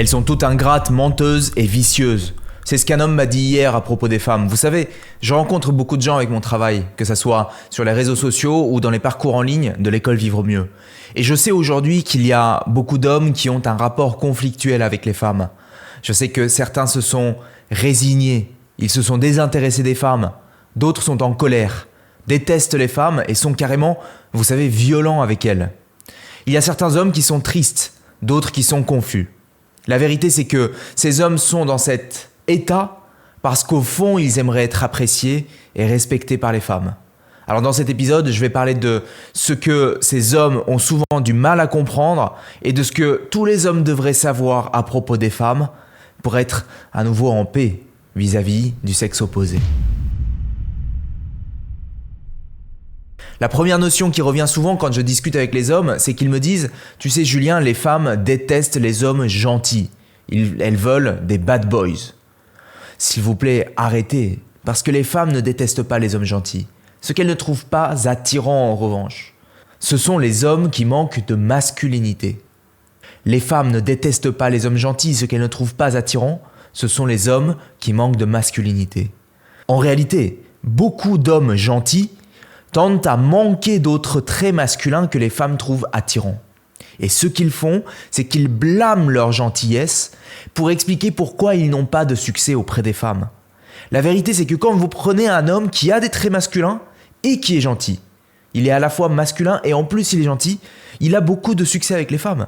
Elles sont toutes ingrates, menteuses et vicieuses. C'est ce qu'un homme m'a dit hier à propos des femmes. Vous savez, je rencontre beaucoup de gens avec mon travail, que ce soit sur les réseaux sociaux ou dans les parcours en ligne de l'école Vivre Mieux. Et je sais aujourd'hui qu'il y a beaucoup d'hommes qui ont un rapport conflictuel avec les femmes. Je sais que certains se sont résignés, ils se sont désintéressés des femmes. D'autres sont en colère, détestent les femmes et sont carrément, vous savez, violents avec elles. Il y a certains hommes qui sont tristes, d'autres qui sont confus. La vérité, c'est que ces hommes sont dans cet état parce qu'au fond, ils aimeraient être appréciés et respectés par les femmes. Alors dans cet épisode, je vais parler de ce que ces hommes ont souvent du mal à comprendre et de ce que tous les hommes devraient savoir à propos des femmes pour être à nouveau en paix vis-à-vis du sexe opposé. La première notion qui revient souvent quand je discute avec les hommes, c'est qu'ils me disent « Tu sais Julien, les femmes détestent les hommes gentils. Elles veulent des bad boys. » S'il vous plaît, arrêtez, parce que les femmes ne détestent pas les hommes gentils. Ce qu'elles ne trouvent pas attirant en revanche, ce sont les hommes qui manquent de masculinité. Les femmes ne détestent pas les hommes gentils, ce qu'elles ne trouvent pas attirant, ce sont les hommes qui manquent de masculinité. En réalité, beaucoup d'hommes gentils tendent à manquer d'autres traits masculins que les femmes trouvent attirants. Et ce qu'ils font, c'est qu'ils blâment leur gentillesse pour expliquer pourquoi ils n'ont pas de succès auprès des femmes. La vérité, c'est que quand vous prenez un homme qui a des traits masculins et qui est gentil, il est à la fois masculin et en plus il est gentil, il a beaucoup de succès avec les femmes.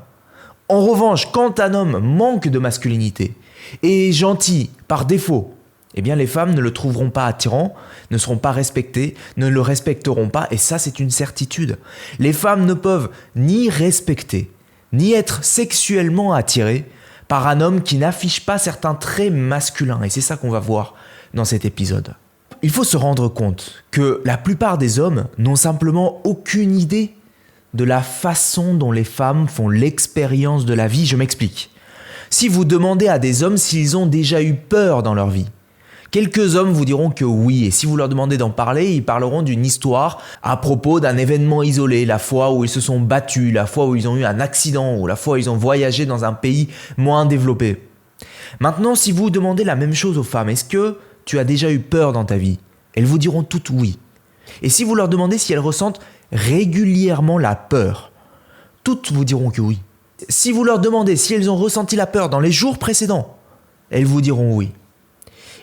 En revanche, quand un homme manque de masculinité et est gentil par défaut, eh bien les femmes ne le trouveront pas attirant, ne seront pas respectées, ne le respecteront pas, et ça c'est une certitude. Les femmes ne peuvent ni respecter, ni être sexuellement attirées par un homme qui n'affiche pas certains traits masculins, et c'est ça qu'on va voir dans cet épisode. Il faut se rendre compte que la plupart des hommes n'ont simplement aucune idée de la façon dont les femmes font l'expérience de la vie. Je m'explique. Si vous demandez à des hommes s'ils ont déjà eu peur dans leur vie, quelques hommes vous diront que oui, et si vous leur demandez d'en parler, ils parleront d'une histoire à propos d'un événement isolé, la fois où ils se sont battus, la fois où ils ont eu un accident, ou la fois où ils ont voyagé dans un pays moins développé. Maintenant, si vous demandez la même chose aux femmes, est-ce que tu as déjà eu peur dans ta vie? Elles vous diront toutes oui. Et si vous leur demandez si elles ressentent régulièrement la peur, toutes vous diront que oui. Si vous leur demandez si elles ont ressenti la peur dans les jours précédents, elles vous diront oui.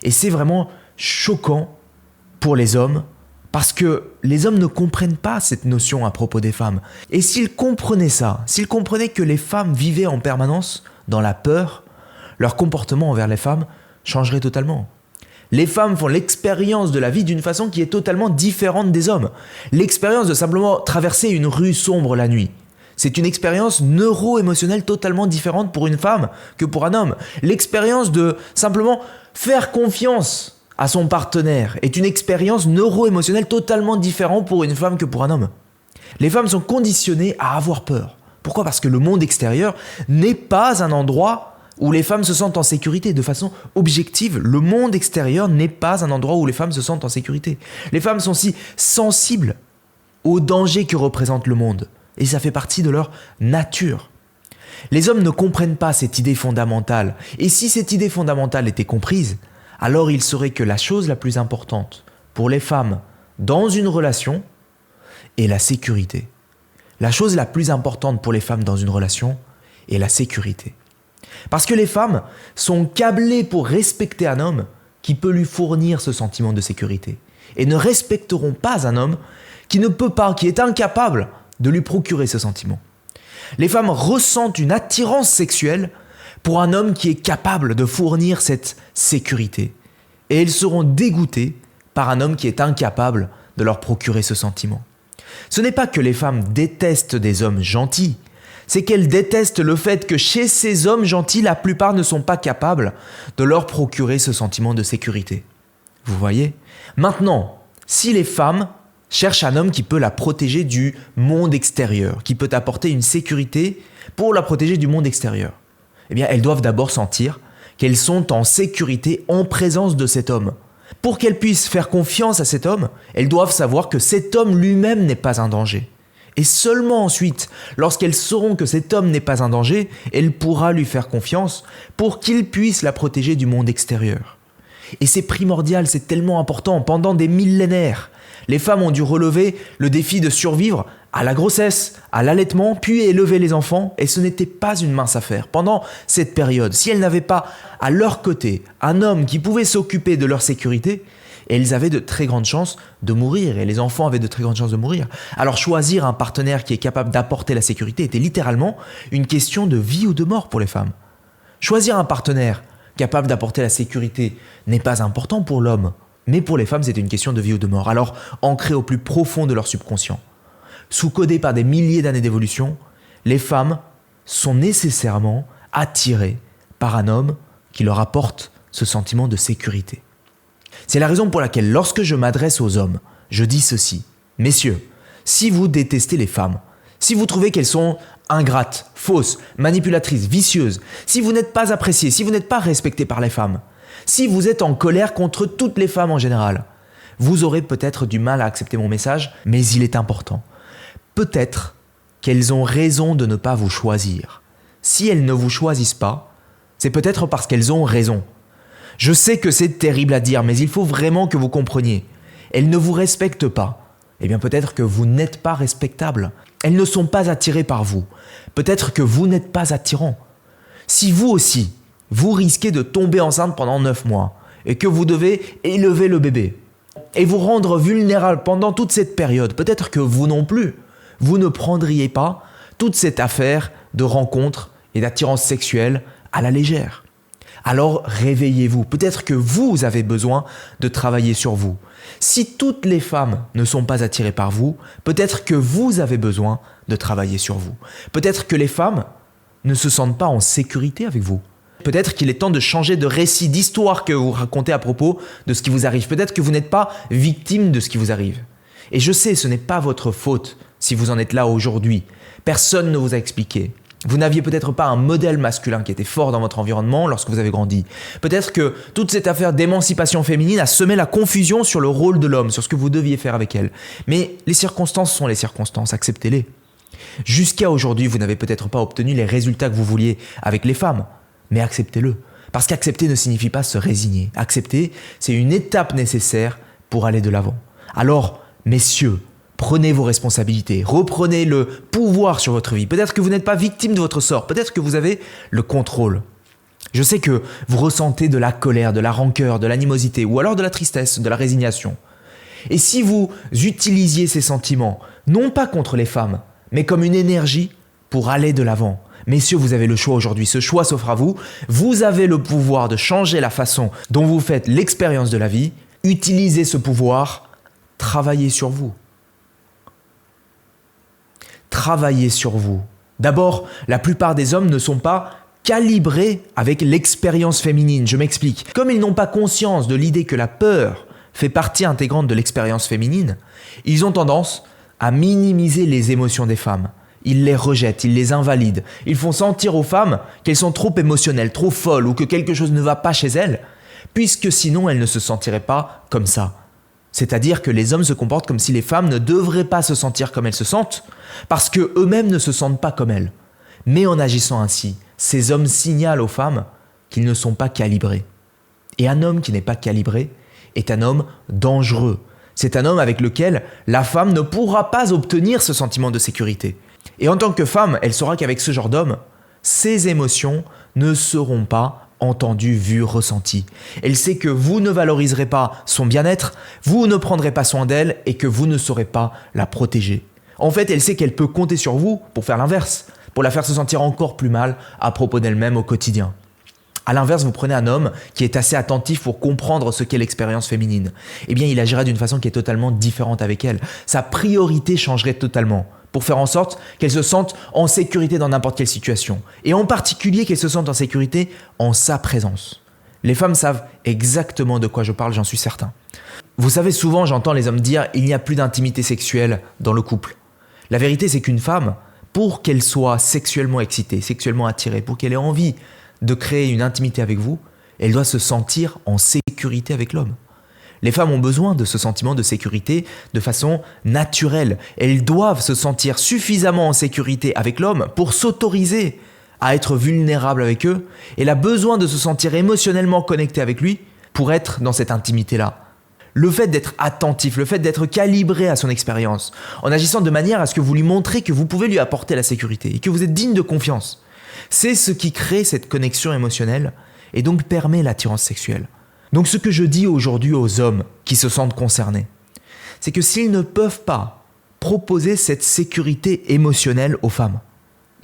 Et c'est vraiment choquant pour les hommes parce que les hommes ne comprennent pas cette notion à propos des femmes. Et s'ils comprenaient ça, s'ils comprenaient que les femmes vivaient en permanence dans la peur, leur comportement envers les femmes changerait totalement. Les femmes font l'expérience de la vie d'une façon qui est totalement différente des hommes. L'expérience de simplement traverser une rue sombre la nuit. C'est une expérience neuro-émotionnelle totalement différente pour une femme que pour un homme. L'expérience de simplement faire confiance à son partenaire est une expérience neuro-émotionnelle totalement différente pour une femme que pour un homme. Les femmes sont conditionnées à avoir peur. Pourquoi ? Parce que le monde extérieur n'est pas un endroit où les femmes se sentent en sécurité. De façon objective, le monde extérieur n'est pas un endroit où les femmes se sentent en sécurité. Les femmes sont si sensibles au danger que représente le monde. Et ça fait partie de leur nature. Les hommes ne comprennent pas cette idée fondamentale. Et si cette idée fondamentale était comprise, alors il saurait que la chose la plus importante pour les femmes dans une relation est la sécurité. La chose la plus importante pour les femmes dans une relation est la sécurité. Parce que les femmes sont câblées pour respecter un homme qui peut lui fournir ce sentiment de sécurité. Et ne respecteront pas un homme qui ne peut pas, qui est incapable de lui procurer ce sentiment. Les femmes ressentent une attirance sexuelle pour un homme qui est capable de fournir cette sécurité. Et elles seront dégoûtées par un homme qui est incapable de leur procurer ce sentiment. Ce n'est pas que les femmes détestent des hommes gentils, c'est qu'elles détestent le fait que chez ces hommes gentils, la plupart ne sont pas capables de leur procurer ce sentiment de sécurité. Vous voyez ? Maintenant, si les femmes cherche un homme qui peut la protéger du monde extérieur, qui peut apporter une sécurité pour la protéger du monde extérieur. Eh bien, elles doivent d'abord sentir qu'elles sont en sécurité en présence de cet homme. Pour qu'elles puissent faire confiance à cet homme, elles doivent savoir que cet homme lui-même n'est pas un danger. Et seulement ensuite, lorsqu'elles sauront que cet homme n'est pas un danger, elle pourra lui faire confiance pour qu'il puisse la protéger du monde extérieur. Et c'est primordial, c'est tellement important. Pendant des millénaires, les femmes ont dû relever le défi de survivre à la grossesse, à l'allaitement, puis élever les enfants, et ce n'était pas une mince affaire. Pendant cette période, si elles n'avaient pas à leur côté un homme qui pouvait s'occuper de leur sécurité, elles avaient de très grandes chances de mourir, et les enfants avaient de très grandes chances de mourir. Alors choisir un partenaire qui est capable d'apporter la sécurité était littéralement une question de vie ou de mort pour les femmes. Choisir un partenaire capable d'apporter la sécurité n'est pas important pour l'homme, mais pour les femmes, c'est une question de vie ou de mort. Alors, ancrée au plus profond de leur subconscient, sous-codée par des milliers d'années d'évolution, les femmes sont nécessairement attirées par un homme qui leur apporte ce sentiment de sécurité. C'est la raison pour laquelle, lorsque je m'adresse aux hommes, je dis ceci. Messieurs, si vous détestez les femmes, si vous trouvez qu'elles sont ingrates, fausses, manipulatrices, vicieuses, si vous n'êtes pas appréciés, si vous n'êtes pas respectés par les femmes, si vous êtes en colère contre toutes les femmes en général, vous aurez peut-être du mal à accepter mon message, mais il est important. Peut-être qu'elles ont raison de ne pas vous choisir. Si elles ne vous choisissent pas, c'est peut-être parce qu'elles ont raison. Je sais que c'est terrible à dire, mais il faut vraiment que vous compreniez. Elles ne vous respectent pas. Eh bien peut-être que vous n'êtes pas respectable. Elles ne sont pas attirées par vous. Peut-être que vous n'êtes pas attirant. Si vous aussi, vous risquez de tomber enceinte pendant 9 mois et que vous devez élever le bébé et vous rendre vulnérable pendant toute cette période, peut-être que vous non plus, vous ne prendriez pas toute cette affaire de rencontres et d'attirance sexuelle à la légère. Alors réveillez-vous, peut-être que vous avez besoin de travailler sur vous. Si toutes les femmes ne sont pas attirées par vous, peut-être que vous avez besoin de travailler sur vous. Peut-être que les femmes ne se sentent pas en sécurité avec vous. Peut-être qu'il est temps de changer de récit, d'histoire que vous racontez à propos de ce qui vous arrive. Peut-être que vous n'êtes pas victime de ce qui vous arrive. Et je sais, ce n'est pas votre faute si vous en êtes là aujourd'hui. Personne ne vous a expliqué. Vous n'aviez peut-être pas un modèle masculin qui était fort dans votre environnement lorsque vous avez grandi. Peut-être que toute cette affaire d'émancipation féminine a semé la confusion sur le rôle de l'homme, sur ce que vous deviez faire avec elle. Mais les circonstances sont les circonstances, acceptez-les. Jusqu'à aujourd'hui, vous n'avez peut-être pas obtenu les résultats que vous vouliez avec les femmes, mais acceptez-le. Parce qu'accepter ne signifie pas se résigner. Accepter, c'est une étape nécessaire pour aller de l'avant. Alors, messieurs, prenez vos responsabilités, reprenez le pouvoir sur votre vie. Peut-être que vous n'êtes pas victime de votre sort, peut-être que vous avez le contrôle. Je sais que vous ressentez de la colère, de la rancœur, de l'animosité ou alors de la tristesse, de la résignation. Et si vous utilisiez ces sentiments, non pas contre les femmes, mais comme une énergie pour aller de l'avant. Messieurs, vous avez le choix aujourd'hui, ce choix s'offre à vous. Vous avez le pouvoir de changer la façon dont vous faites l'expérience de la vie. Utilisez ce pouvoir, travaillez sur vous. Travaillez sur vous. D'abord, la plupart des hommes ne sont pas calibrés avec l'expérience féminine. Je m'explique. Comme ils n'ont pas conscience de l'idée que la peur fait partie intégrante de l'expérience féminine, ils ont tendance à minimiser les émotions des femmes. Ils les rejettent, ils les invalident. Ils font sentir aux femmes qu'elles sont trop émotionnelles, trop folles ou que quelque chose ne va pas chez elles, puisque sinon elles ne se sentiraient pas comme ça. C'est-à-dire que les hommes se comportent comme si les femmes ne devraient pas se sentir comme elles se sentent, parce qu'eux-mêmes ne se sentent pas comme elles. Mais en agissant ainsi, ces hommes signalent aux femmes qu'ils ne sont pas calibrés. Et un homme qui n'est pas calibré est un homme dangereux. C'est un homme avec lequel la femme ne pourra pas obtenir ce sentiment de sécurité. Et en tant que femme, elle saura qu'avec ce genre d'homme, ses émotions ne seront pas entendues, vues, ressenties. Elle sait que vous ne valoriserez pas son bien-être, vous ne prendrez pas soin d'elle et que vous ne saurez pas la protéger. En fait, elle sait qu'elle peut compter sur vous pour faire l'inverse, pour la faire se sentir encore plus mal à propos d'elle-même au quotidien. A l'inverse, vous prenez un homme qui est assez attentif pour comprendre ce qu'est l'expérience féminine. Eh bien, il agira d'une façon qui est totalement différente avec elle. Sa priorité changerait totalement pour faire en sorte qu'elle se sente en sécurité dans n'importe quelle situation. Et en particulier qu'elle se sente en sécurité en sa présence. Les femmes savent exactement de quoi je parle, j'en suis certain. Vous savez, souvent j'entends les hommes dire « il n'y a plus d'intimité sexuelle dans le couple ». La vérité, c'est qu'une femme, pour qu'elle soit sexuellement excitée, sexuellement attirée, pour qu'elle ait envie de créer une intimité avec vous, elle doit se sentir en sécurité avec l'homme. Les femmes ont besoin de ce sentiment de sécurité de façon naturelle. Elles doivent se sentir suffisamment en sécurité avec l'homme pour s'autoriser à être vulnérables avec eux. Elle a besoin de se sentir émotionnellement connectée avec lui pour être dans cette intimité-là. Le fait d'être attentif, le fait d'être calibré à son expérience, en agissant de manière à ce que vous lui montrez que vous pouvez lui apporter la sécurité et que vous êtes digne de confiance, c'est ce qui crée cette connexion émotionnelle et donc permet l'attirance sexuelle. Donc ce que je dis aujourd'hui aux hommes qui se sentent concernés, c'est que s'ils ne peuvent pas proposer cette sécurité émotionnelle aux femmes,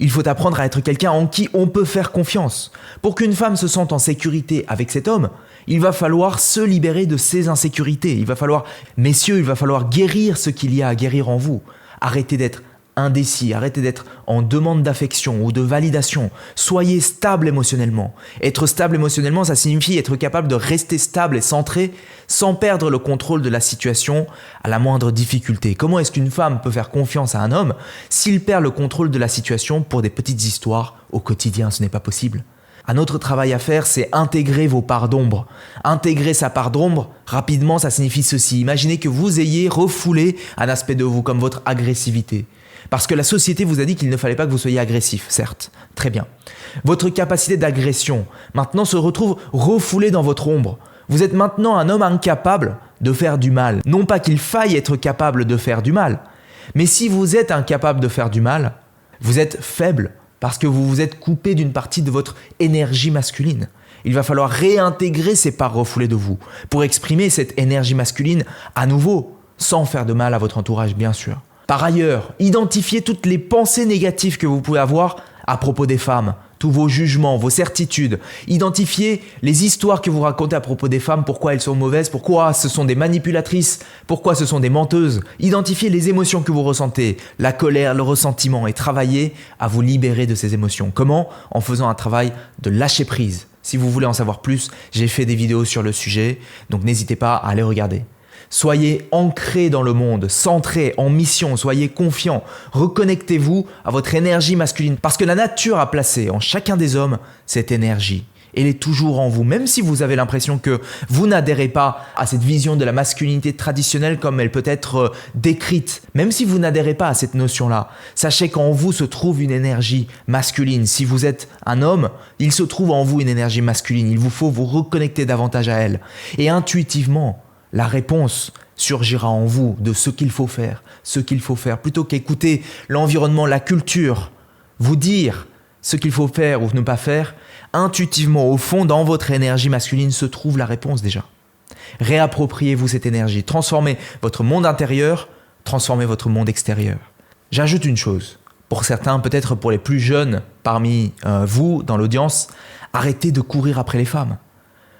il faut apprendre à être quelqu'un en qui on peut faire confiance. Pour qu'une femme se sente en sécurité avec cet homme, il va falloir se libérer de ses insécurités. Messieurs, il va falloir guérir ce qu'il y a à guérir en vous. Arrêtez d'être indécis, arrêtez d'être en demande d'affection ou de validation. Soyez stable émotionnellement. Être stable émotionnellement, ça signifie être capable de rester stable et centré sans perdre le contrôle de la situation à la moindre difficulté. Comment est-ce qu'une femme peut faire confiance à un homme s'il perd le contrôle de la situation pour des petites histoires au quotidien? Ce n'est pas possible. Un autre travail à faire, c'est intégrer vos parts d'ombre. Intégrer sa part d'ombre, rapidement, ça signifie ceci. Imaginez que vous ayez refoulé un aspect de vous, comme votre agressivité. Parce que la société vous a dit qu'il ne fallait pas que vous soyez agressif, certes. Très bien. Votre capacité d'agression, maintenant, se retrouve refoulée dans votre ombre. Vous êtes maintenant un homme incapable de faire du mal. Non pas qu'il faille être capable de faire du mal, mais si vous êtes incapable de faire du mal, vous êtes faible parce que vous vous êtes coupé d'une partie de votre énergie masculine. Il va falloir réintégrer ces parts refoulées de vous pour exprimer cette énergie masculine à nouveau, sans faire de mal à votre entourage, bien sûr. Par ailleurs, identifiez toutes les pensées négatives que vous pouvez avoir à propos des femmes, tous vos jugements, vos certitudes. Identifiez les histoires que vous racontez à propos des femmes, pourquoi elles sont mauvaises, pourquoi ce sont des manipulatrices, pourquoi ce sont des menteuses. Identifiez les émotions que vous ressentez, la colère, le ressentiment, et travaillez à vous libérer de ces émotions. Comment? En faisant un travail de lâcher prise. Si vous voulez en savoir plus, j'ai fait des vidéos sur le sujet, donc n'hésitez pas à les regarder. Soyez ancrés dans le monde, centrés, en mission, soyez confiants. Reconnectez-vous à votre énergie masculine parce que la nature a placé en chacun des hommes cette énergie. Elle est toujours en vous, même si vous avez l'impression que vous n'adhérez pas à cette vision de la masculinité traditionnelle comme elle peut être décrite. Même si vous n'adhérez pas à cette notion-là, sachez qu'en vous se trouve une énergie masculine. Si vous êtes un homme, il se trouve en vous une énergie masculine. Il vous faut vous reconnecter davantage à elle. Et intuitivement, la réponse surgira en vous de ce qu'il faut faire, plutôt qu'écouter l'environnement, la culture, vous dire ce qu'il faut faire ou ne pas faire. Intuitivement, au fond, dans votre énergie masculine se trouve la réponse déjà. Réappropriez-vous cette énergie, transformez votre monde intérieur, transformez votre monde extérieur. J'ajoute une chose, pour certains, peut-être pour les plus jeunes parmi vous dans l'audience, arrêtez de courir après les femmes.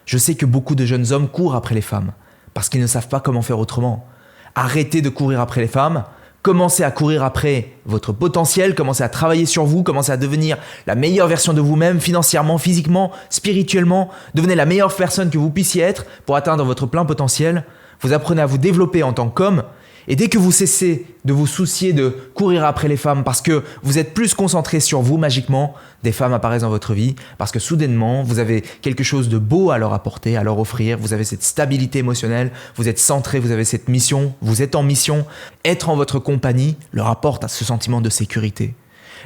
Je sais que beaucoup de jeunes hommes courent après les femmes, parce qu'ils ne savent pas comment faire autrement. Arrêtez de courir après les femmes, commencez à courir après votre potentiel, commencez à travailler sur vous, commencez à devenir la meilleure version de vous-même, financièrement, physiquement, spirituellement. Devenez la meilleure personne que vous puissiez être pour atteindre votre plein potentiel. Vous apprenez à vous développer en tant qu'homme. Et dès que vous cessez de vous soucier de courir après les femmes parce que vous êtes plus concentré sur vous magiquement, des femmes apparaissent dans votre vie parce que soudainement, vous avez quelque chose de beau à leur apporter, à leur offrir. Vous avez cette stabilité émotionnelle, vous êtes centré, vous avez cette mission, vous êtes en mission. Être en votre compagnie leur apporte ce sentiment de sécurité.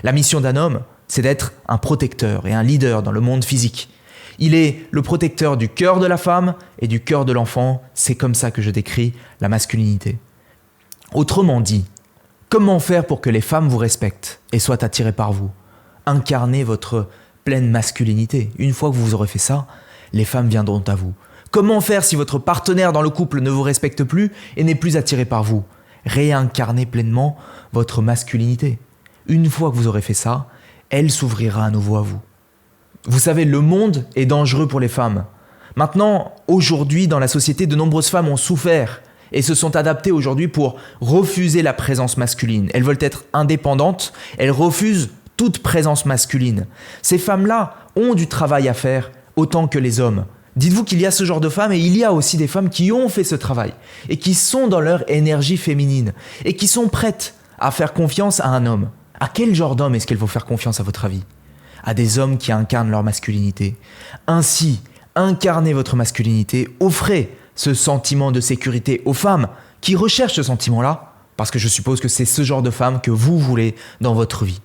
La mission d'un homme, c'est d'être un protecteur et un leader dans le monde physique. Il est le protecteur du cœur de la femme et du cœur de l'enfant. C'est comme ça que je décris la masculinité. Autrement dit, comment faire pour que les femmes vous respectent et soient attirées par vous? Incarnez votre pleine masculinité. Une fois que vous aurez fait ça, les femmes viendront à vous. Comment faire si votre partenaire dans le couple ne vous respecte plus et n'est plus attiré par vous? Réincarnez pleinement votre masculinité. Une fois que vous aurez fait ça, elle s'ouvrira à nouveau à vous. Vous savez, le monde est dangereux pour les femmes. Maintenant, aujourd'hui, dans la société, de nombreuses femmes ont souffert et se sont adaptées aujourd'hui pour refuser la présence masculine. Elles veulent être indépendantes, elles refusent toute présence masculine. Ces femmes-là ont du travail à faire autant que les hommes. Dites-vous qu'il y a ce genre de femmes et il y a aussi des femmes qui ont fait ce travail et qui sont dans leur énergie féminine et qui sont prêtes à faire confiance à un homme. À quel genre d'homme est-ce qu'elles vont faire confiance à votre avis? À des hommes qui incarnent leur masculinité. Ainsi, incarnez votre masculinité, offrez ce sentiment de sécurité aux femmes qui recherchent ce sentiment-là, parce que je suppose que c'est ce genre de femme que vous voulez dans votre vie.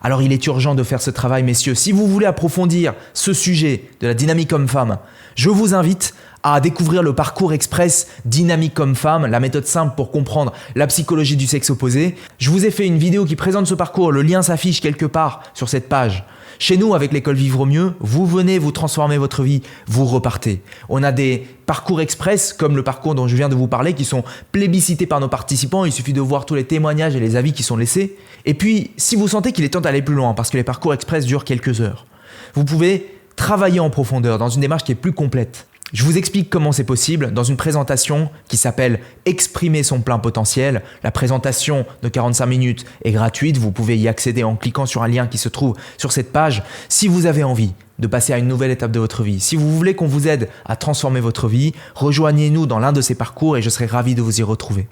Alors il est urgent de faire ce travail, messieurs. Si vous voulez approfondir ce sujet de la dynamique homme-femme, je vous invite à découvrir le parcours express Dynamique homme-femme, la méthode simple pour comprendre la psychologie du sexe opposé. Je vous ai fait une vidéo qui présente ce parcours, le lien s'affiche quelque part sur cette page. Chez nous, avec l'école Vivre au mieux, vous venez, vous transformez votre vie, vous repartez. On a des parcours express, comme le parcours dont je viens de vous parler, qui sont plébiscités par nos participants. Il suffit de voir tous les témoignages et les avis qui sont laissés. Et puis, si vous sentez qu'il est temps d'aller plus loin, parce que les parcours express durent quelques heures, vous pouvez travailler en profondeur dans une démarche qui est plus complète. Je vous explique comment c'est possible dans une présentation qui s'appelle « Exprimer son plein potentiel ». La présentation de 45 minutes est gratuite, vous pouvez y accéder en cliquant sur un lien qui se trouve sur cette page. Si vous avez envie de passer à une nouvelle étape de votre vie, si vous voulez qu'on vous aide à transformer votre vie, rejoignez-nous dans l'un de ces parcours et je serai ravi de vous y retrouver.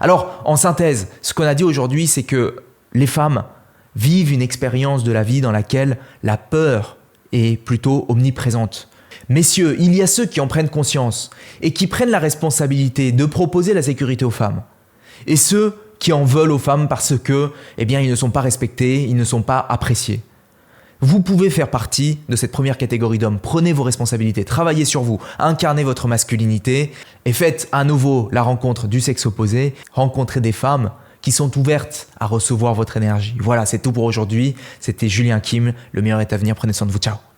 Alors, en synthèse, ce qu'on a dit aujourd'hui, c'est que les femmes vivent une expérience de la vie dans laquelle la peur est plutôt omniprésente. Messieurs, il y a ceux qui en prennent conscience et qui prennent la responsabilité de proposer la sécurité aux femmes. Et ceux qui en veulent aux femmes parce que, ils ne sont pas respectés, ils ne sont pas appréciés. Vous pouvez faire partie de cette première catégorie d'hommes. Prenez vos responsabilités, travaillez sur vous, incarnez votre masculinité et faites à nouveau la rencontre du sexe opposé. Rencontrez des femmes qui sont ouvertes à recevoir votre énergie. Voilà, c'est tout pour aujourd'hui. C'était Julien Kim. Le meilleur est à venir. Prenez soin de vous. Ciao.